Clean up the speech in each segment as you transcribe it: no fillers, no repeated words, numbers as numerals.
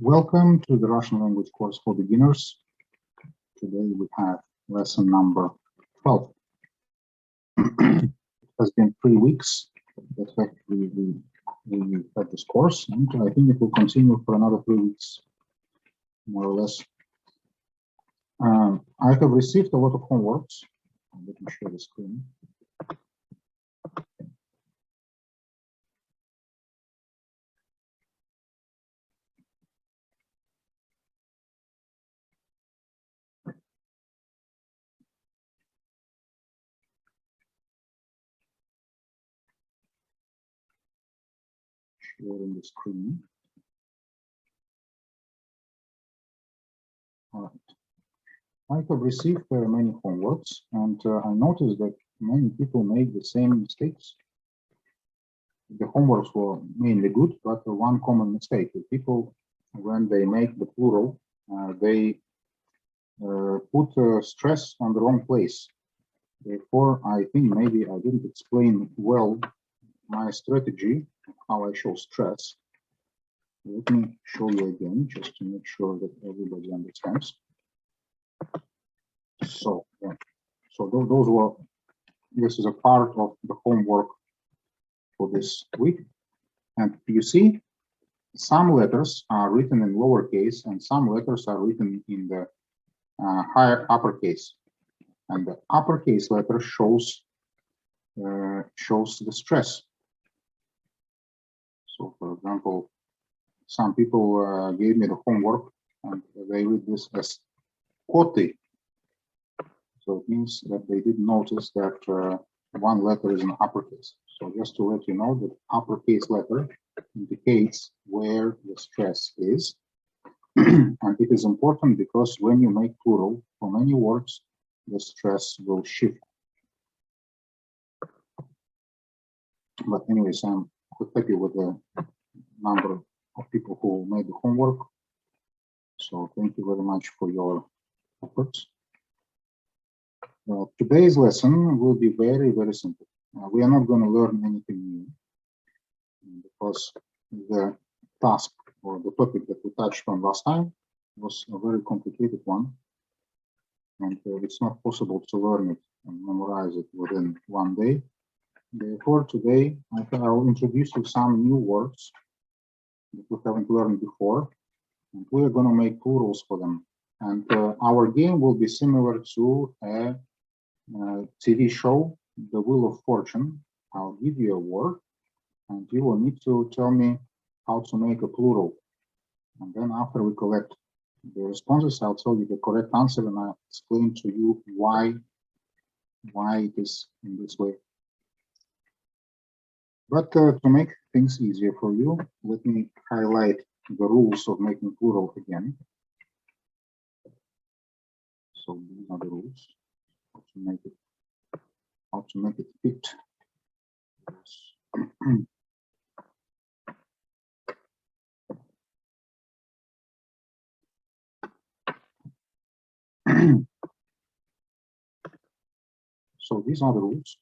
Welcome to the Russian language course for beginners. Today we have lesson number 12. It has been 3 weeks that we had this course, and I think it will continue for another 3 weeks, more or less. I have received a lot of homeworks. Let me share the screen. Sharing the screen. All right. I have received many homeworks, and I noticed that many people make the same mistakes. The homeworks were mainly good, but one common mistake: the people, when they make the plural, they put stress on the wrong place. Therefore, I think maybe I didn't explain well my strategy, how I show stress. Let me show you again, just to make sure that everybody understands. So, those were, this is a part of the homework for this week. And you see, some letters are written in lowercase and some letters are written in the higher uppercase. And the uppercase letter shows the stress. So, for example, some people gave me the homework and they read this as koty. So it means that they didn't notice that one letter is in uppercase. So just to let you know that uppercase letter indicates where the stress is. And it is important because when you make plural for many words, the stress will shift. But anyways, I'm quite happy with the number of people who made the homework. So thank you very much for your efforts. Today's lesson will be very, very simple. We are not going to learn anything new because the task or the topic that we touched on last time was a very complicated one. And it's not possible to learn it and memorize it within one day. Therefore, today I'll introduce you some new words that we haven't learned before. And we are going to make plurals for them. And our game will be similar to a TV show, The Wheel of Fortune. I'll give you a word and you will need to tell me how to make a plural. And then after we collect the responses, I'll tell you the correct answer and I'll explain to you why it is in this way. But to make things easier for you, let me highlight the rules of making plural again. So these are the rules. How to make it fit. So these are the rules.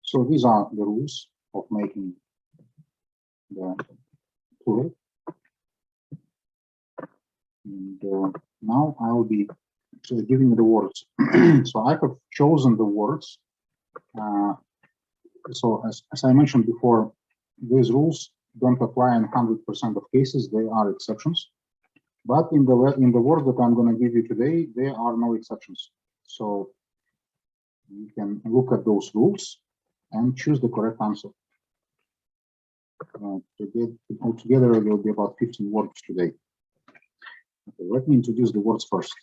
So these are the rules of making the plural. And now I will be giving the words. So I have chosen the words. So as I mentioned before, these rules don't apply in 100% of cases. They are exceptions. But in the words that I'm going to give you today, there are no exceptions. So you can look at those rules and choose the correct answer. Altogether, there will be about 15 words today. Okay, let me introduce the words first.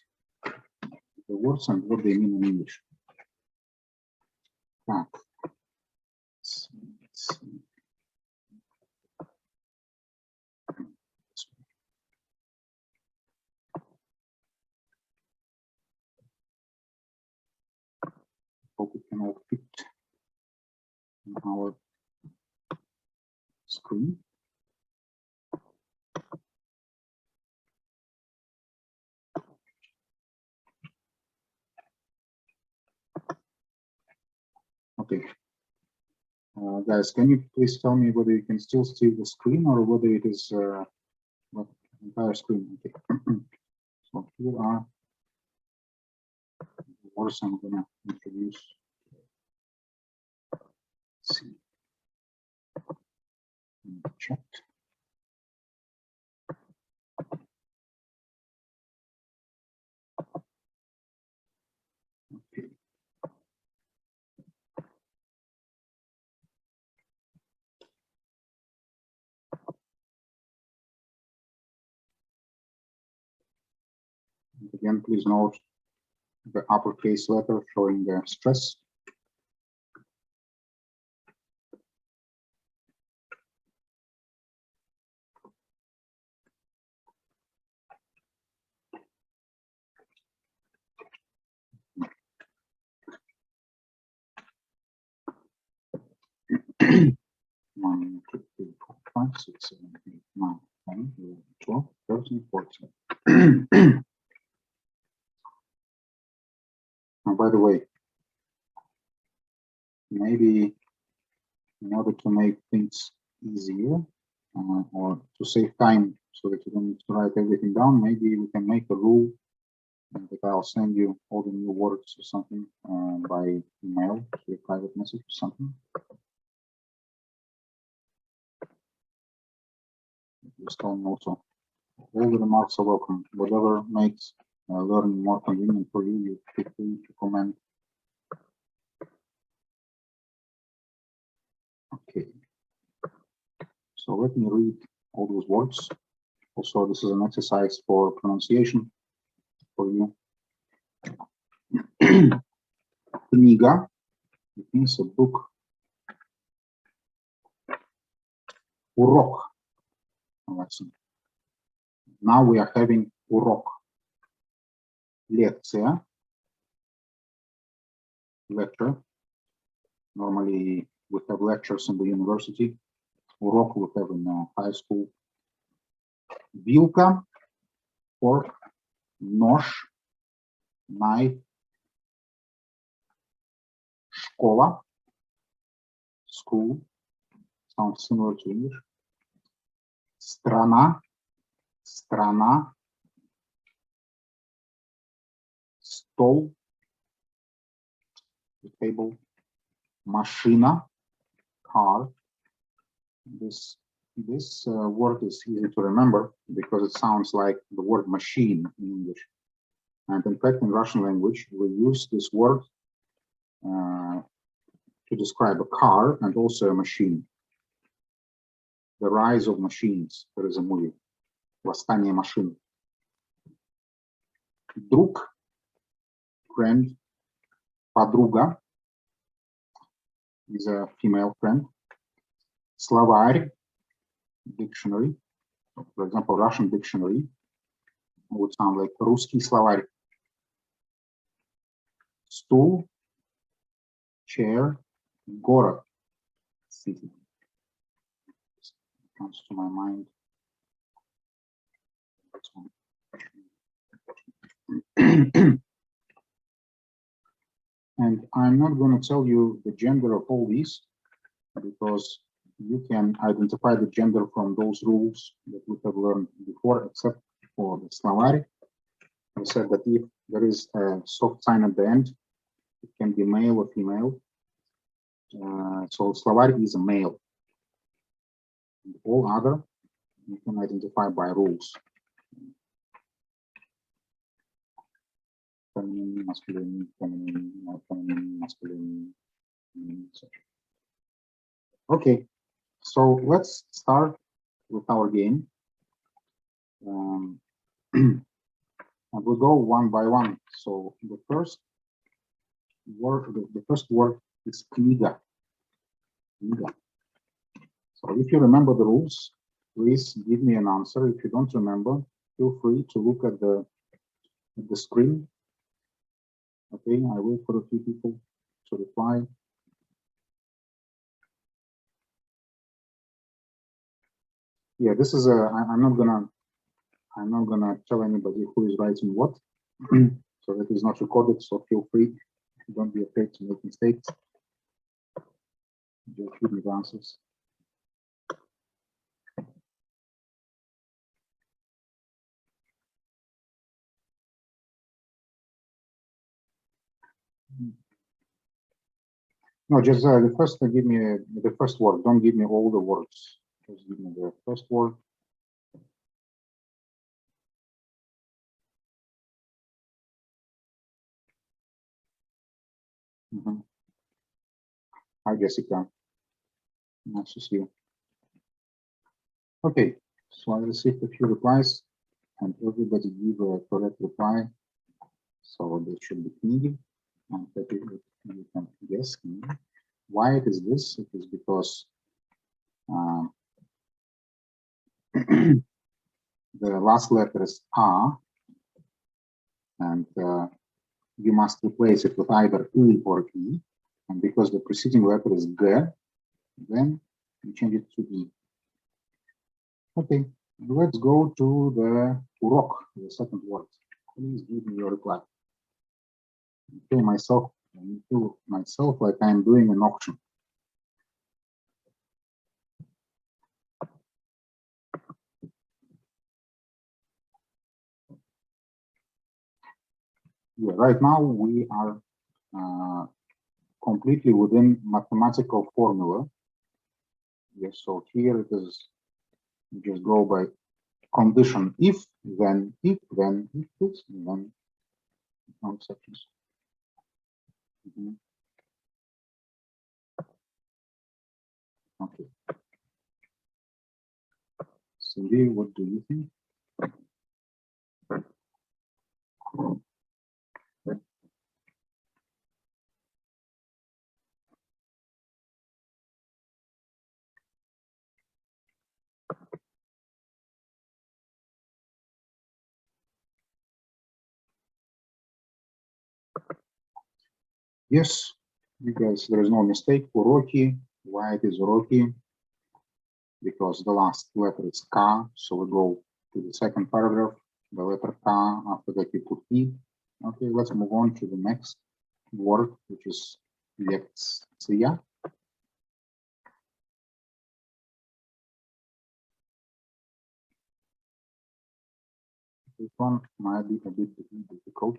The words and what they mean in English. Так. Hope it can all fit on our screen. Okay. Guys, can you please tell me whether you can still see the screen or whether it is entire screen? Okay. So here are the words I'm going to introduce. Let's see. Chat. Okay. Again, please note the uppercase letter showing the stress. One, 2, 3, 4, 5, 6, 7, 8, 9, 10, 11, 12, 13, 14. And by the way, maybe in order to make things easier or to save time so that you don't need to write everything down, maybe we can make a rule that I'll send you all the new words or something by email, through a private message or something. Just tell me also, all the remarks are welcome. Whatever makes learning more convenient for you, you feel free to comment. Okay. So let me read all those words. Also, this is an exercise for pronunciation for you. Книга, it means a book. Урок, lesson. Now we are having урок. Лекция, lecture. Normally we have lectures in the university. Урок we have in high school. Вилка, fork, нож, knife. Школа, school, sounds similar to English. Страна, страна. Стол, the table. Машина, car. This word is easy to remember because it sounds like the word machine in English. And in fact, in Russian language, we use this word to describe a car and also a machine. The rise of machines. There is a movie. Восстание машин. Друг, friend. Подруга is a female friend. Словарь, dictionary. For example, Russian dictionary would sound like русский словарь. Стул, chair, город, city. Comes to my mind. And I'm not going to tell you the gender of all these because you can identify the gender from those rules that we have learned before, except for the словарь. I said that if there is a soft sign at the end, it can be male or female. So словарь is a male. And all other you can identify by rules. Feminine, masculine, feminine, masculine, etc. Okay, So let's start with our game. And we'll go one by one. So the first word is kniga. Kniga. So if you remember the rules, please give me an answer. If you don't remember, feel free to look at the screen. Okay, I wait for a few people to reply. Yeah, this is I'm not gonna tell anybody who is writing what. So it is not recorded, so feel free. Don't be afraid to make mistakes. Just give me the answers. No, just the first. Give me the first word. Don't give me all the words. Just give me the first word. Hi, Jessica. Nice to see you. Okay, so I received a few replies, and everybody gave a correct reply. So they should be kniги. And you can guess kniги. Why it is this? It is because the last letter is A, and you must replace it with either I or E. And because the preceding letter is G, then you change it to E. Okay, let's go to the urok, the second word. Please give me your reply. I feel myself like I'm doing an auction. Yeah, right now we are completely within mathematical formula. Yes, so here it is, you just go by condition if, then, if, then, if, this, then, no exceptions. Okay. Cindy, what do you think? Yes, because there is no mistake for Rocky. Why it is Rocky? Because the last letter is K, so we go to the second paragraph, the letter K, after that you put E. Okay, let's move on to the next word, which is lekcija. This one might be a bit difficult.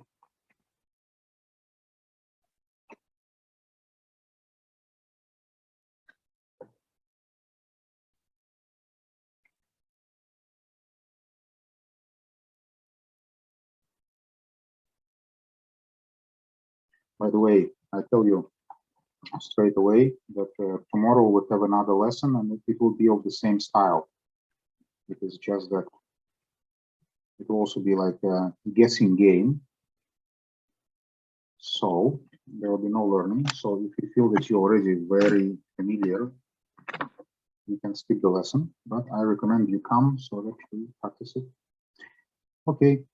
By the way, I tell you straight away that tomorrow we'll have another lesson and it will be of the same style. It is just that it will also be like a guessing game. So there will be no learning. So if you feel that you're already very familiar, you can skip the lesson, but I recommend you come so that you practice it. Okay,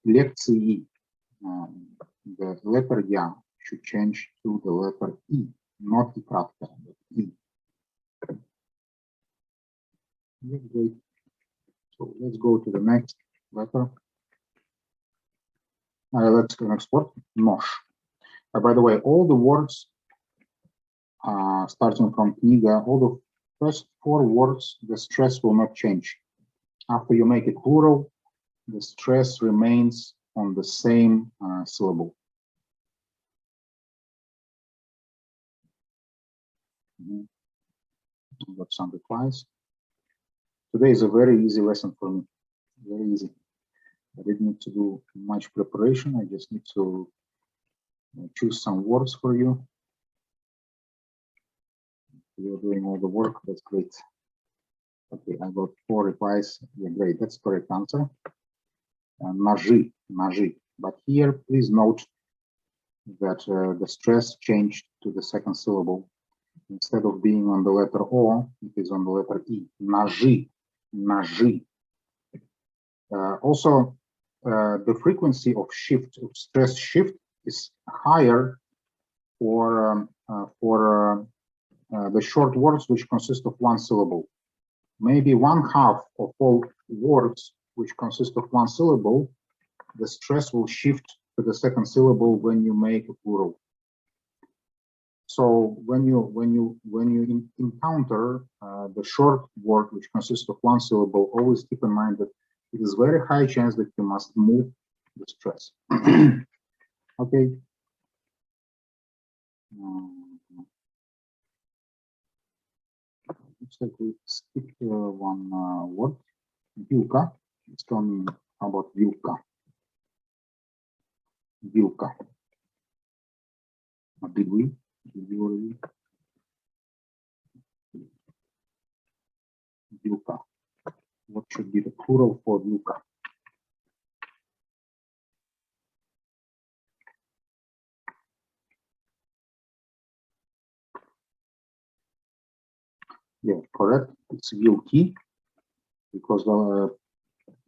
lekции. The letter Ya should change to the letter E, not the kratka, but E. Yeah, great. So let's go to the next letter. Let's go next word, nosh. By the way, all the words starting from kniga, all the first 4 words, the stress will not change. After you make it plural, the stress remains on the same syllable. Got some replies. Today is a very easy lesson for me, very easy. I didn't need to do much preparation. I just need to choose some words for you. you're doing all the work. That's great. Okay, I got 4 replies. Yeah, great. That's correct answer. Ножи, ножи. But here, please note that the stress changed to the second syllable. Instead of being on the letter O, it is on the letter E. Ножи, ножи. Also, the frequency of shift, of stress shift, is higher for the short words which consist of one syllable. Maybe 1/2 of all words which consist of one syllable, the stress will shift to the second syllable when you make a plural. So when you encounter the short word which consists of one syllable, always keep in mind that it is very high chance that you must move the stress. Okay. Looks like we skipped one word. Вилка. Let's tell me how about вилка. Вилка. Did we already? Вилка. What should be the plural for вилка? Yeah, correct. It's вилки because the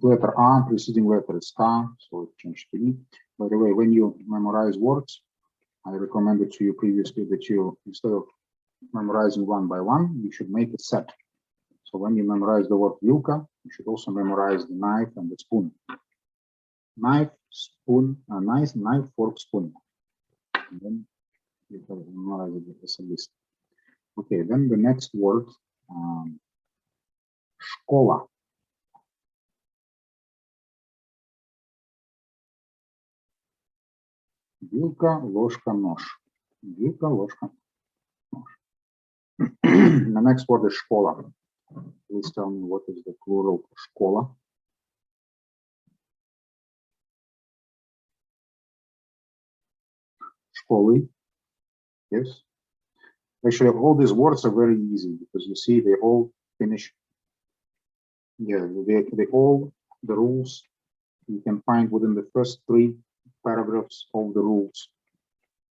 letter A preceding letter is K, so it changed to E. By the way, when you memorize words, I recommended to you previously that you, instead of memorizing one by one, you should make a set. So when you memorize the word вилка, you should also memorize the knife and the spoon. Knife, spoon, knife, fork, spoon. And then you have memorize it as a list. Okay, then the next word, школа. Вилка, ложка, нож. Вилка, ложка, нож. The next word is школа. Please tell me what is the plural for школа. Школы. Yes. Actually, all these words are very easy because you see they all finish. Yeah, they all, the rules you can find within the first 3 paragraphs of the rules.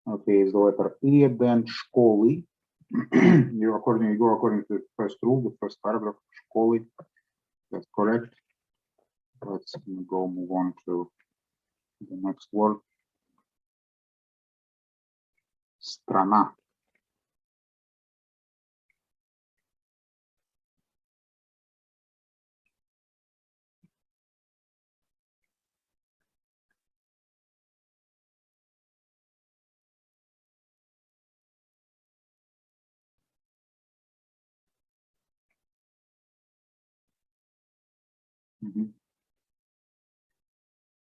Okay, is the letter E, then школы. You're according to the first rule, the first paragraph, школы. That's correct. Let's go move on to the next word. Страна.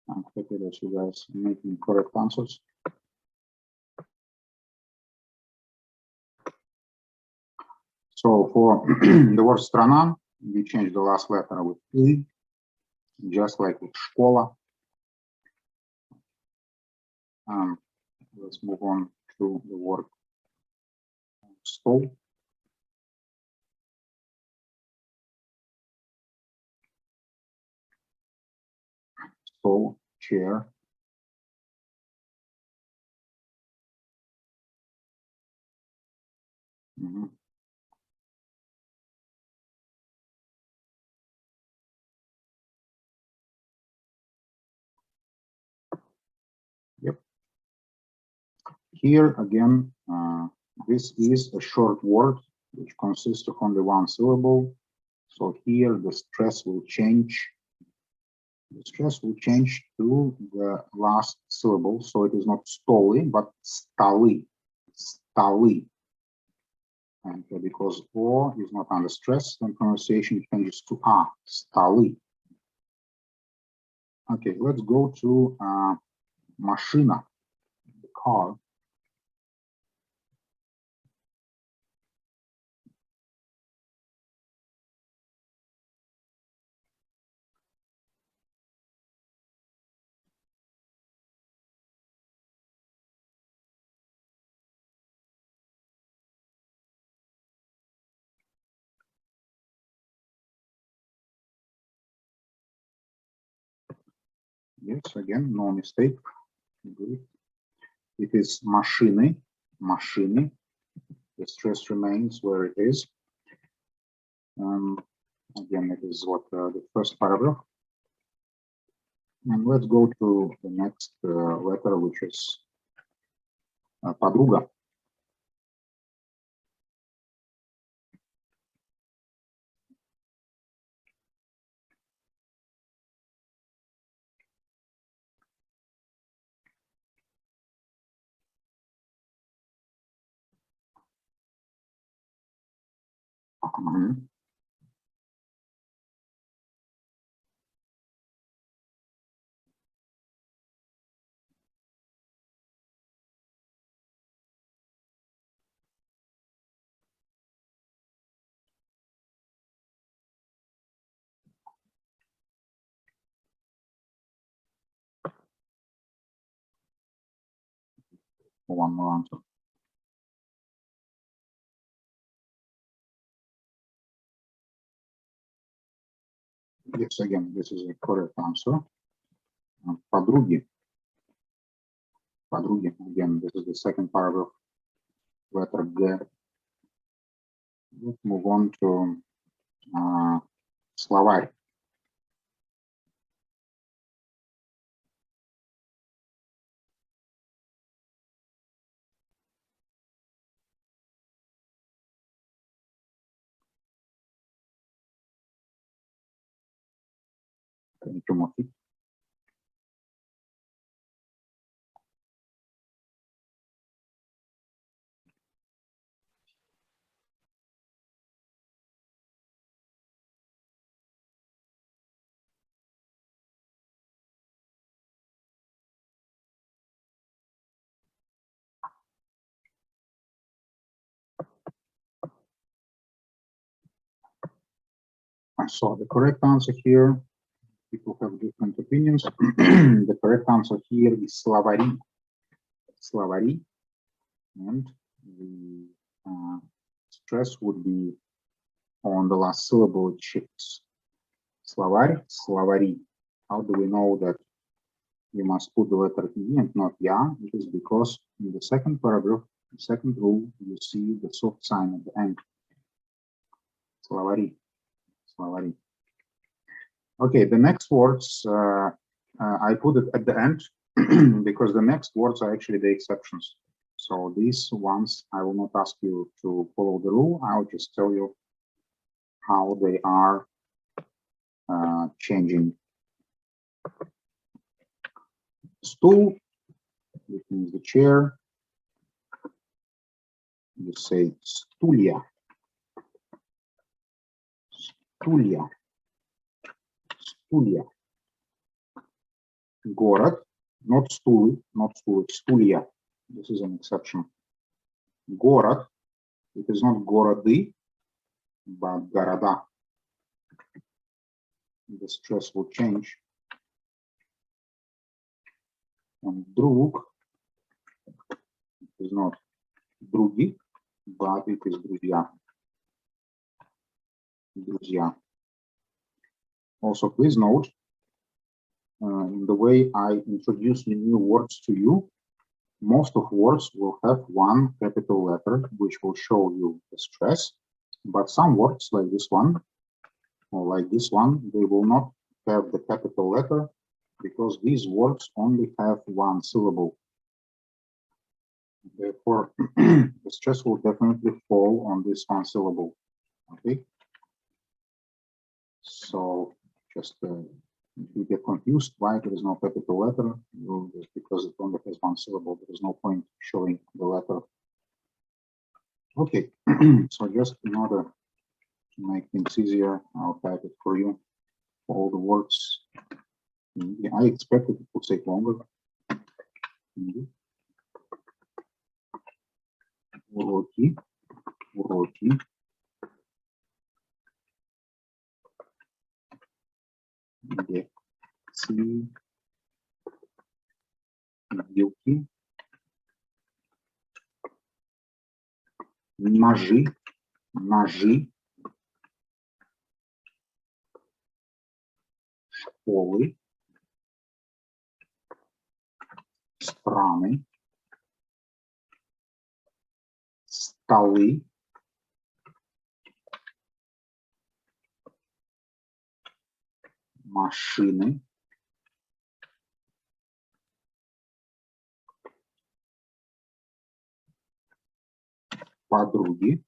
I'm happy that you guys are making correct answers. So for the word страна, we change the last letter with И, just like with школа. Let's move on to the word стол. Stol, chair. Yep. Here again, this is a short word which consists of only one syllable. So here the stress will change. The stress will change to the last syllable. So it is not stoly, but stali. Stali. And because O is not under stress, then pronunciation changes to A. Stali. Okay, let's go to машина, the car. Yes, again, no mistake. Good. It is машины, машины. The stress remains where it is. Again, it is what the first paragraph. And let's go to the next letter, which is подруга. Мгм. One more answer. Yes, again, this is a correct answer. Подруги. Подруги. Again, this is the second paragraph. Letter G. Let's move on to словарь. Тимофей. So the correct answer here, people have different opinions. The correct answer here is словари. Словари. And the stress would be on the last syllable, it shifts. Словарь, словари. How do we know that we must put the letter E and not ya? It is because in the second paragraph, the second rule, you see the soft sign at the end. Словари. Словари. Okay, the next words I put it at the end because the next words are actually the exceptions. So these ones I will not ask you to follow the rule. I'll just tell you how they are changing. Stool, which means the chair. You say стулья. Стулья. Стулья. Город, not стулы, not стулы, стулья. This is an exception. Город, it is not городы, but города. The stress will change. And друг, it is not други, but it is друзья. Друзья. Also, please note, in the way I introduce the new words to you, most of words will have one capital letter, which will show you the stress, but some words like this one, or like this one, they will not have the capital letter because these words only have one syllable. Therefore, the stress will definitely fall on this one syllable, okay? So just if you get confused why there is no capital letter, just because it only has one syllable, there is no point showing the letter. Okay, so just in order to make things easier, I'll type it for you, for all the words. Yeah, I expected it would take longer. Уроки, уроки. Лекции, вилки, ножи, ножи, школы, страны, столы, машины, подруги,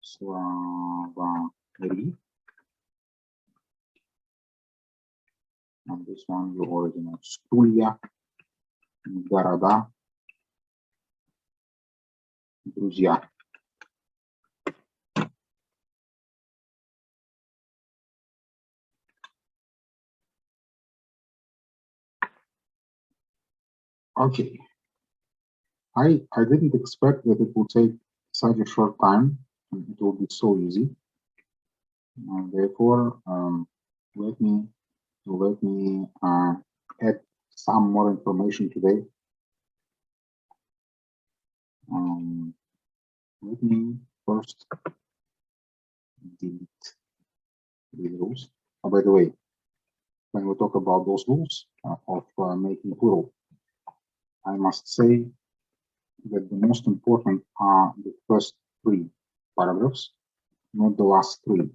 словари. And this one you already know. Стулья, города, друзья. Okay. I didn't expect that it would take such a short time and it will be so easy. And therefore, let me add some more information today. Let me first delete the rules. Oh, by the way, when we talk about those rules of making plural, I must say that the most important are the first 3 paragraphs, not the last 3,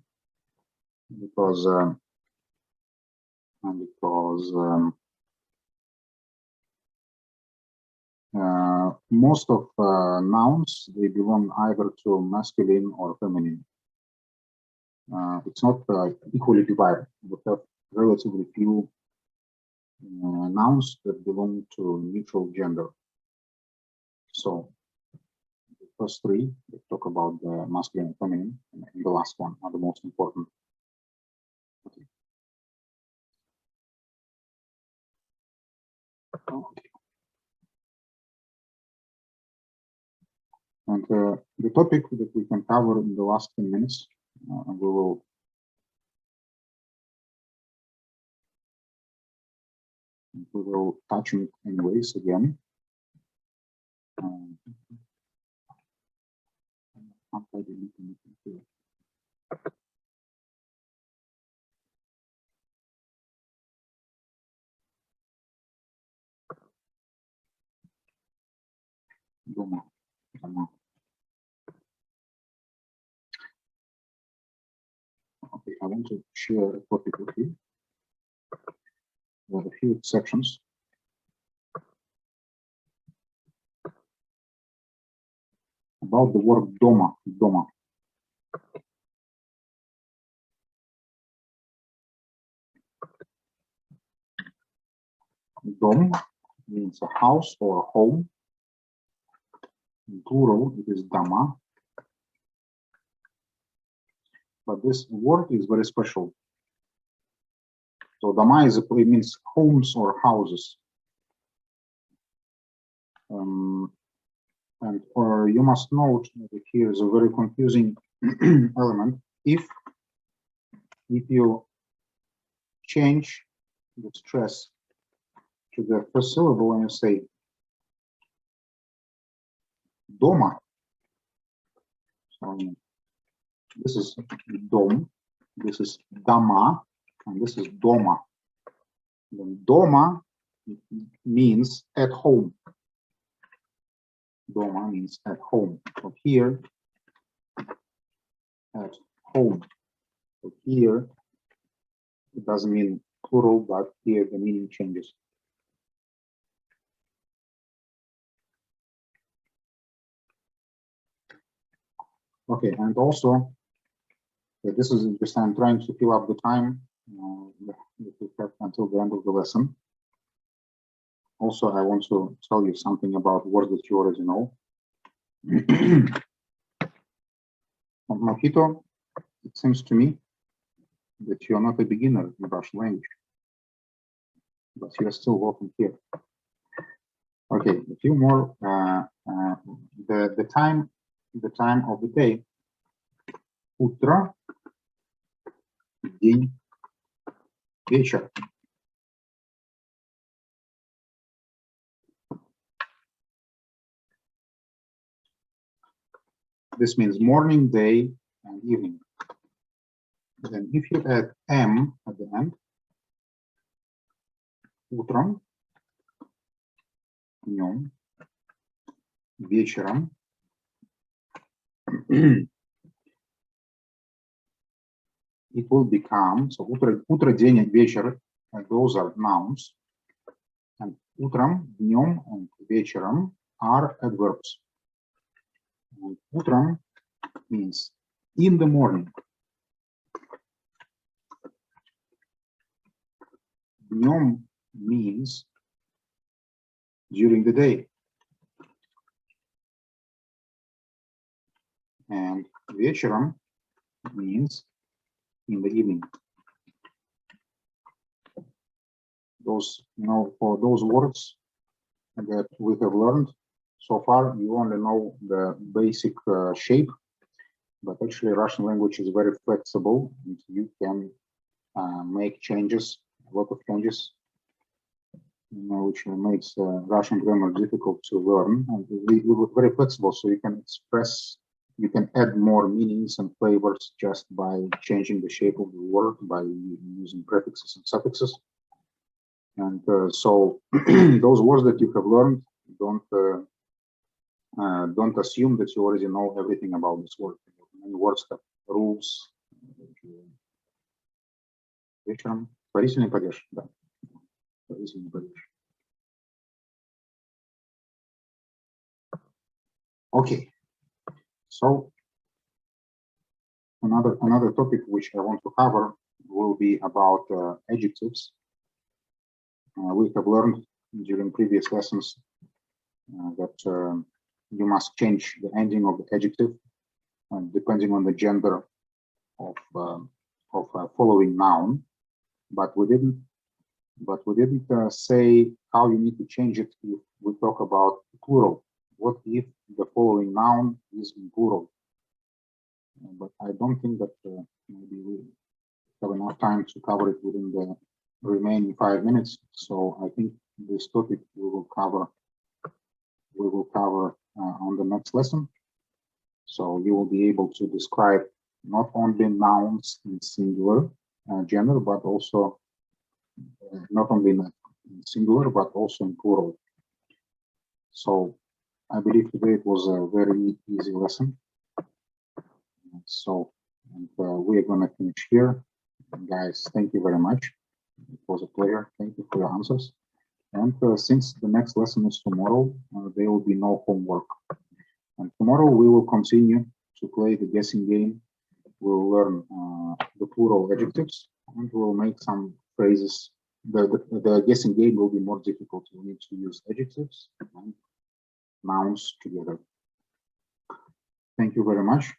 because most of nouns, they belong either to masculine or feminine. It's not equally divided. We have relatively few nouns that belong to neutral gender. So the first 3 they talk about the masculine and feminine, and the last one are the most important. Okay. Okay. And the topic that we can cover in the last 10 minutes, we will touch on it anyways again. Дома. Okay, I want to share a topic with you. There are a few exceptions. About the word дома. Дома. Dom means a house or a home. In plural, it is дома. But this word is very special. So дома is it means homes or houses. And you must note that here is a very confusing element. If you change the stress to the first syllable and you say дома, so this is дом, this is дома, and this is дома. Then дома means at home. Дома means at home. So here, at home. So here, it doesn't mean plural, but here the meaning changes. Okay, and also, this is just I'm trying to fill up the time that we have until the end of the lesson. Also, I want to tell you something about words that you already know. Mojito, it seems to me that you're not a beginner in Russian language, but you're still welcome here. Okay, a few more. The time of the day. Утро, день, вечер. This means morning, day, and evening. Then if you add M at the end, утром, днем, вечером. It will become, so утро, день, вечер, those are nouns. And утром, днем, and вечером are adverbs. And утром means in the morning. Днем means during the day. And вечером means in the evening. Those, for those words that we have learned so far, you only know the basic shape, but actually Russian language is very flexible and you can make changes, a lot of changes, which makes Russian grammar difficult to learn. And we were very flexible, so you can express, you can add more meanings and flavors just by changing the shape of the word, by using prefixes and suffixes. And so those words that you have learned, don't assume that you already know everything about this word. Many words have rules. Вечером. Творительный падеж, да. Творительный падеж. Okay. So another topic which I want to cover will be about adjectives. We have learned during previous lessons that you must change the ending of the adjective depending on the gender of a following noun, but we didn't say how you need to change it if we talk about plural. What if the following noun is in plural? But I don't think that maybe we have enough time to cover it within the remaining 5 minutes. So I think this topic we will cover on the next lesson. So you will be able to describe not only nouns in singular gender, but also not only in singular, but also in plural. So I believe today it was a very easy lesson. So we are going to finish here. Guys, thank you very much. It was a pleasure. Thank you for your answers. And since the next lesson is tomorrow, there will be no homework. And tomorrow we will continue to play the guessing game. We'll learn the plural adjectives and we'll make some phrases. The guessing game will be more difficult. We need to use adjectives and nouns together. Thank you very much.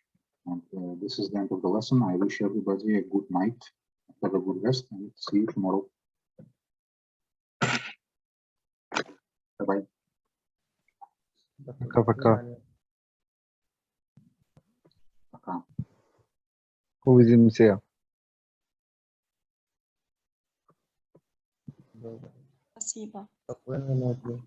And this is the end of the lesson. I wish everybody a good night. Have a good rest and see you tomorrow. Bye-bye. Пока-пока. Пока. Увидимся. Спасибо. Спокойной ночи.